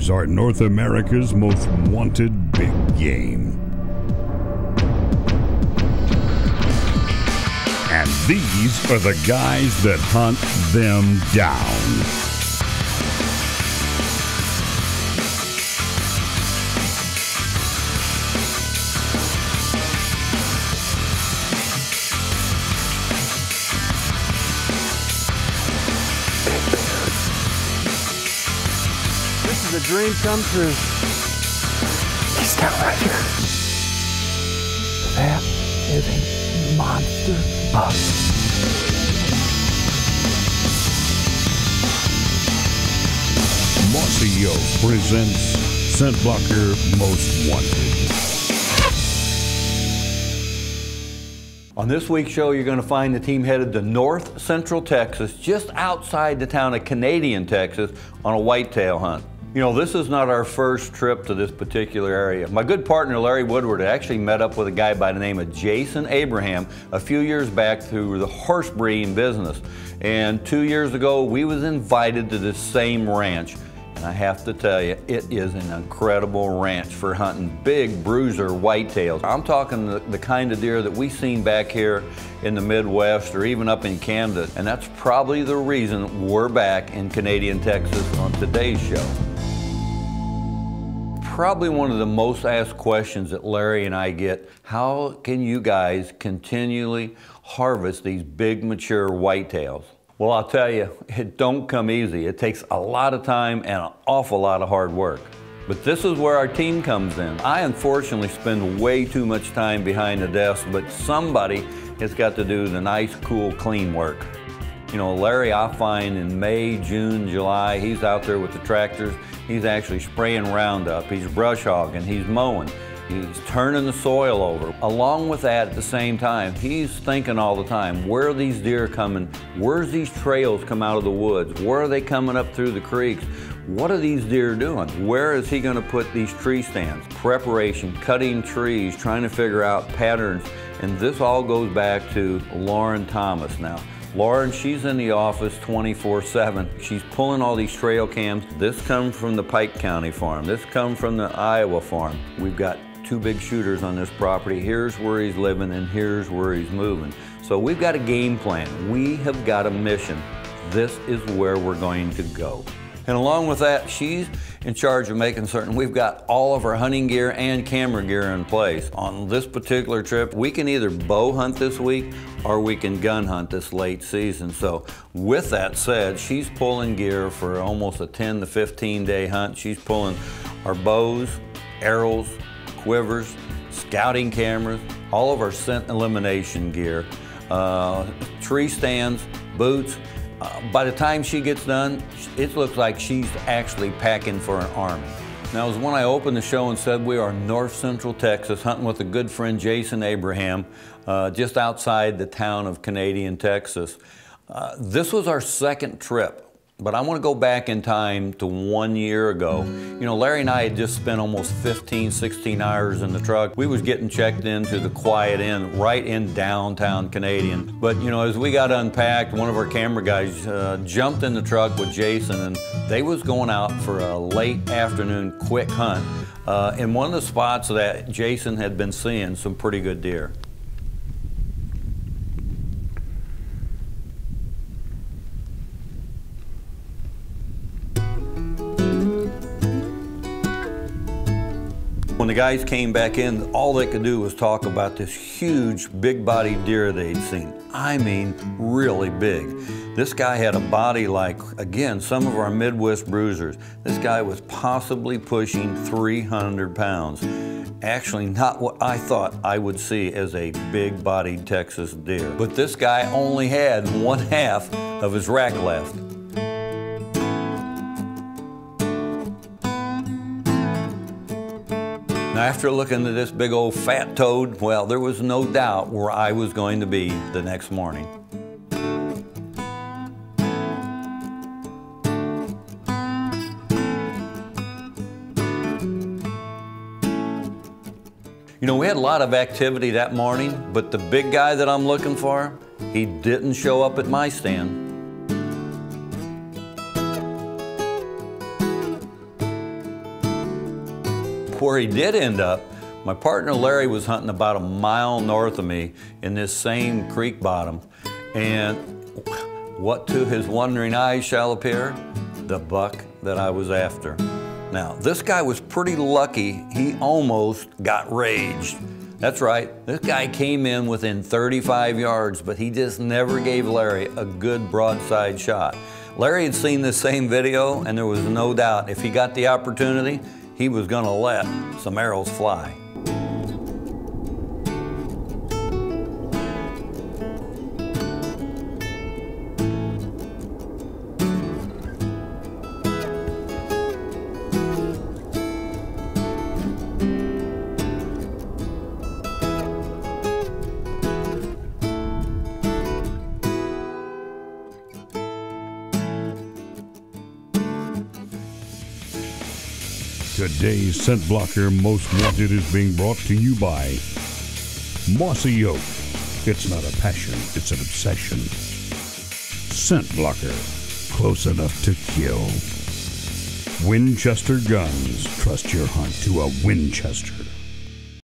These are North America's most wanted big game. And these are the guys that hunt them down. This is a dream come true. He's down right here. That is a monster buck. Mossy Oak presents Scent Blocker Most Wanted. On this week's show, you're going to find the team headed to north central Texas, just outside the town of Canadian, Texas, on a whitetail hunt. You know, this is not our first trip to this particular area. My good partner, Larry Woodward, actually met up with a guy by the name of Jason Abraham a few years back through the horse breeding business. And 2 years ago, we was invited to this same ranch. And I have to tell you, it is an incredible ranch for hunting big bruiser whitetails. I'm talking the kind of deer that we've seen back here in the Midwest or even up in Canada. And that's probably the reason we're back in Canadian, Texas on today's show. Probably one of the most asked questions that Larry and I get, how can you guys continually harvest these big mature whitetails? Well, I'll tell you, it don't come easy. It takes a lot of time and an awful lot of hard work. But this is where our team comes in. I unfortunately spend way too much time behind the desk, but somebody has got to do the nice, cool, clean work. You know, Larry, I find in May, June, July, he's out there with the tractors. He's actually spraying Roundup, he's brush hogging, he's mowing, he's turning the soil over. Along with that, at the same time, he's thinking all the time, where are these deer coming? Where's these trails come out of the woods? Where are they coming up through the creeks? What are these deer doing? Where is he gonna put these tree stands? Preparation, cutting trees, trying to figure out patterns. And this all goes back to Lauren Thomas now. Lauren, she's in the office 24/7. She's pulling all these trail cams. This comes from the Pike County farm. This comes from the Iowa farm. We've got two big shooters on this property. Here's where he's living and here's where he's moving. So we've got a game plan. We have got a mission. This is where we're going to go. And along with that, she's in charge of making certain we've got all of our hunting gear and camera gear in place. On this particular trip, we can either bow hunt this week or we can gun hunt this late season. So with that said, she's pulling gear for almost a 10 to 15 day hunt. She's pulling our bows, arrows, quivers, scouting cameras, all of our scent elimination gear, tree stands, boots. By the time she gets done, it looks like she's actually packing for an army. Now, as when I opened the show and said we are north central Texas, hunting with a good friend, Jason Abraham, just outside the town of Canadian, Texas. This was our second trip, but I want to go back in time to 1 year ago. You know, Larry and I had just spent almost 15, 16 hours in the truck. We was getting checked into the Quiet Inn right in downtown Canadian. But, you know, as we got unpacked, one of our camera guys jumped in the truck with Jason, and they was going out for a late afternoon quick hunt in one of the spots that Jason had been seeing some pretty good deer. When the guys came back in, all they could do was talk about this huge, big-bodied deer they'd seen. I mean, really big. This guy had a body like, again, some of our Midwest bruisers. This guy was possibly pushing 300 pounds. Actually, not what I thought I would see as a big-bodied Texas deer. But this guy only had 1/2 of his rack left. Now, after looking at this big old fat toad, well, there was no doubt where I was going to be the next morning. You know, we had a lot of activity that morning, but the big guy that I'm looking for, he didn't show up at my stand. where he did end up, my partner Larry was hunting about a mile north of me in this same creek bottom, and what to his wondering eyes shall appear? The buck that I was after. Now, this guy was pretty lucky. He almost got raged. That's right, this guy came in within 35 yards, but he just never gave Larry a good broadside shot. Larry had seen this same video, and there was no doubt if he got the opportunity, he was gonna let some arrows fly. Today's Scent Blocker Most Wanted is being brought to you by Mossy Oak. It's not a passion, it's an obsession. Scent Blocker, close enough to kill. Winchester Guns, trust your hunt to a Winchester.